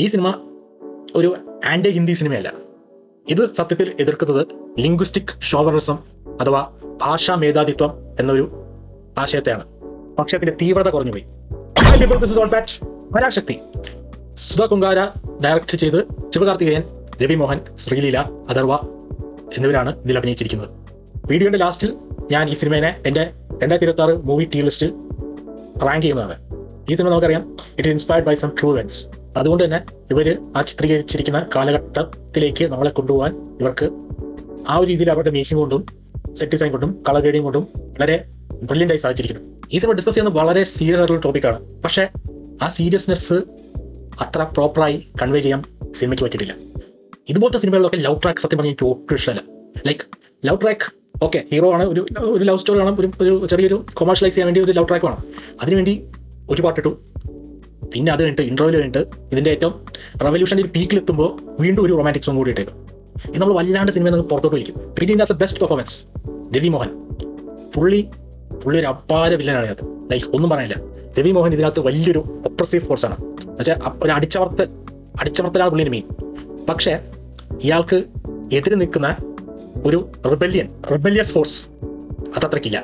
ഈ സിനിമ ഒരു ആന്റി ഹിന്ദി സിനിമയല്ല. ഇത് സത്യത്തിൽ എതിർക്കുന്നത് ലിംഗ്വിസ്റ്റിക് ഷോവറിസം അഥവാ ഭാഷാ മേധാതിത്വം എന്നൊരു ആശയത്തെയാണ്. പക്ഷേ അതിന്റെ തീവ്രത കുറഞ്ഞുപോയി. പരാശക്തി സുധ കുങ്കാര ഡയറക്ട് ചെയ്ത് ശിവകാർത്തികേയൻ, രവി മോഹൻ, ശ്രീലീല, അഥർവ എന്നിവരാണ് ഇതിൽ അഭിനയിച്ചിരിക്കുന്നത്. വീഡിയോന്റെ ലാസ്റ്റിൽ ഞാൻ ഈ സിനിമയെ എൻ്റെ 2026 മൂവി ടീ ലിസ്റ്റിൽ റാങ്ക് ചെയ്യുന്നതാണ്. ഈ സിനിമ നമുക്കറിയാം, it is inspired by some true events. അതുകൊണ്ട് തന്നെ ഇവർ ആ ചിത്രീകരിച്ചിരിക്കുന്ന കാലഘട്ടത്തിലേക്ക് നമ്മളെ കൊണ്ടുപോകാൻ ഇവർക്ക് ആ ഒരു രീതിയിൽ അവരുടെ മേക്കിംഗ് കൊണ്ടും സെറ്റ് ഡിസൈൻ കൊണ്ടും കളർ ഗ്രേഡിംഗ് കൊണ്ടും വളരെ ബ്രില്യൻ്റായി സാധിച്ചിരിക്കുന്നു. ഈ സിനിമ ഡിസ്കസ് ചെയ്യുന്ന വളരെ സീരിയസ് ആയിട്ടുള്ള ടോപ്പിക്കാണ്. പക്ഷേ ആ സീരിയസ്നെസ് അത്ര പ്രോപ്പറായി കൺവേ ചെയ്യാൻ സിനിമയ്ക്ക് പറ്റിയിട്ടില്ല. ഇതുപോലത്തെ സിനിമകളിലൊക്കെ ലവ് ട്രാക്ക് സത്യം പറഞ്ഞാൽ എനിക്ക് ഒട്ടും ഇഷ്ടമല്ല. Like love track okay, hero ആണ്, ഒരു ലവ് സ്റ്റോറി വേണം, ഒരു ചെറിയൊരു കൊമേഴ്ഷ്യലൈസ് ചെയ്യാൻ വേണ്ടി ഒരു ലവ് ട്രാക്ക് വേണം. അതിനുവേണ്ടി ഒരു പാട്ടിട്ടു, പിന്നെ അത് കഴിഞ്ഞിട്ട് ഇൻട്രോയിൽ കഴിഞ്ഞിട്ട് ഇതിൻ്റെ ഏറ്റവും റെവല്യൂഷനിൽ പീക്കിലെത്തുമ്പോൾ വീണ്ടും ഒരു റൊമാൻറ്റിക് സോങ് കൂടി ഇട്ടേക്കും. ഇത് നമ്മൾ വല്ലാണ്ട് സിനിമയിൽ നിന്ന് പുറത്തോട്ട് വയ്ക്കും. പിന്നെ ഇതിനകത്ത് ബെസ്റ്റ് പെർഫോമൻസ് രവി മോഹൻ. പുള്ളി ഒരു അപാര വില്ലനാണ് അത്. ലൈക്ക് ഒന്നും പറയാനില്ല. രവി മോഹൻ ഇതിനകത്ത് വലിയൊരു ഒപ്രസീവ് ഫോഴ്സാണ്. എന്നുവെച്ചാൽ ഒരു അടിച്ചമർത്തലാണ് പുള്ളിന് മെയിൻ. പക്ഷേ ഇയാൾക്ക് എതിര് നിൽക്കുന്ന ഒരു റിബല്യസ് ഫോഴ്സ് അതത്രയ്ക്കില്ല.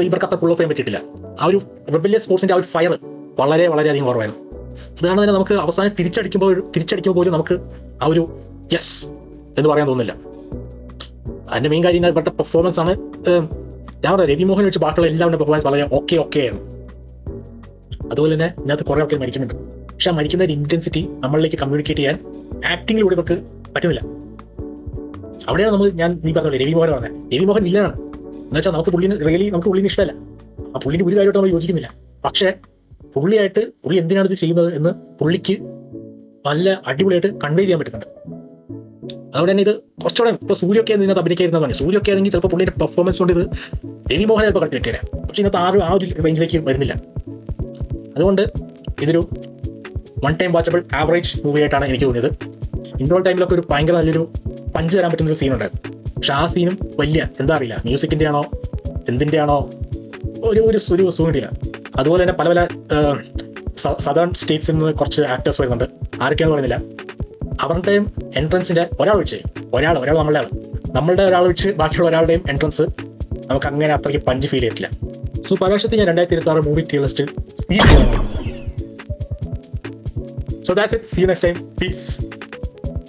ഇവർക്ക് അത്ര പുൾ ഓഫ് ചെയ്യാൻ പറ്റിയിട്ടില്ല. ആ ഒരു റിബല്യസ് ഫോഴ്സിന്റെ ആ ഒരു ഫയർ വളരെയധികം കുറവായിരുന്നു. അതുകൊണ്ട് തന്നെ നമുക്ക് അവസാനം തിരിച്ചടിക്കുമ്പോൾ പോലും നമുക്ക് ആ ഒരു യെസ് എന്ന് പറയാൻ തോന്നുന്നില്ല. അതിന്റെ മെയിൻ കാര്യം ഇവരുടെ പെർഫോമൻസ് ആണ്. ഞാൻ പറയാം, രവി മോഹൻ വെച്ച് ബാക്കിയുള്ള എല്ലാവരുടെ പെർഫോമൻസ് വളരെ ഓക്കെ ആയിരുന്നു. അതുപോലെ തന്നെ ഇതിനകത്ത് കുറെ ആൾക്കാർ മരിക്കുന്നുണ്ട്. പക്ഷെ ആ മരിക്കുന്ന ഒരു ഇന്റൻസിറ്റി നമ്മളിലേക്ക് കമ്മ്യൂണിക്കേറ്റ് ചെയ്യാൻ ആക്ടിങ്ങിലൂടെ ഇവർക്ക് പറ്റുന്നില്ല. അവിടെയാണ് നീ പറഞ്ഞത് രവി മോഹൻ പറഞ്ഞത്. രവി മോഹൻ വില്ലനാണ് എന്ന് വെച്ചാൽ നമുക്ക് പുള്ളിന് ഇഷ്ടമല്ല. ആ പുള്ളിന്റെ ഒരു കാര്യമായിട്ട് നമ്മൾ യോജിക്കുന്നില്ല. പക്ഷേ പുള്ളി എന്തിനാണ് ഇത് ചെയ്യുന്നത് എന്ന് പുള്ളിക്ക് നല്ല അടിപൊളിയായിട്ട് കൺവേ ചെയ്യാൻ പറ്റുന്നുണ്ട്. അതുകൊണ്ട് തന്നെ ഇത് കുറച്ചുകൂടെ ഇപ്പൊ സൂര്യൊക്കെ ഇതിനകത്ത് അഭിനയിക്കായിരുന്നതാണ്. സൂര്യൊക്കെ ആണെങ്കിൽ ചിലപ്പോൾ പുള്ളിയുടെ പെർഫോമൻസ് കൊണ്ട് ഇത് രവി മോഹൻ ചിലപ്പോൾ കണ്ടിരിക്കാം. പക്ഷെ ഇതിനകത്ത് ആ ഒരു റേഞ്ചിലേക്ക് വരുന്നില്ല. അതുകൊണ്ട് ഇതൊരു one time watchable average movie ആയിട്ടാണ് എനിക്ക് തോന്നിയത്. ഇൻട്രോൾ ടൈമിലൊക്കെ ഒരു ഭയങ്കര നല്ലൊരു പഞ്ച് തരാൻ പറ്റുന്ന ഒരു സീൻ ഉണ്ടായിരുന്നു. പക്ഷെ ആ സീനും വലിയ എന്താ അറിയില്ല, മ്യൂസിക്കിന്റെ ആണോ എന്തിന്റെ ആണോ ഒരു സൂണില്ല. അതുപോലെ തന്നെ പല സദേൺ സ്റ്റേറ്റ്സിൽ നിന്ന് കുറച്ച് ആക്ടേഴ്സ് വരുന്നുണ്ട്. ആരൊക്കെയാണെന്ന് പറയുന്നില്ല. അവരുടെ എൻട്രൻസിന്റെ ഒരാൾ നമ്മളുടെ ഒരാൾ വെച്ച് ബാക്കിയുള്ള ഒരാളുടെയും എൻട്രൻസ് നമുക്ക് അങ്ങനെ അത്രയ്ക്ക് പഞ്ച് ഫീൽ ചെയ്തിട്ടില്ല. സോ പരാശക്തി ഞാൻ 2026 മൂവി ടീ ലിസ്റ്റിൽ so that's it. See you next time. Peace.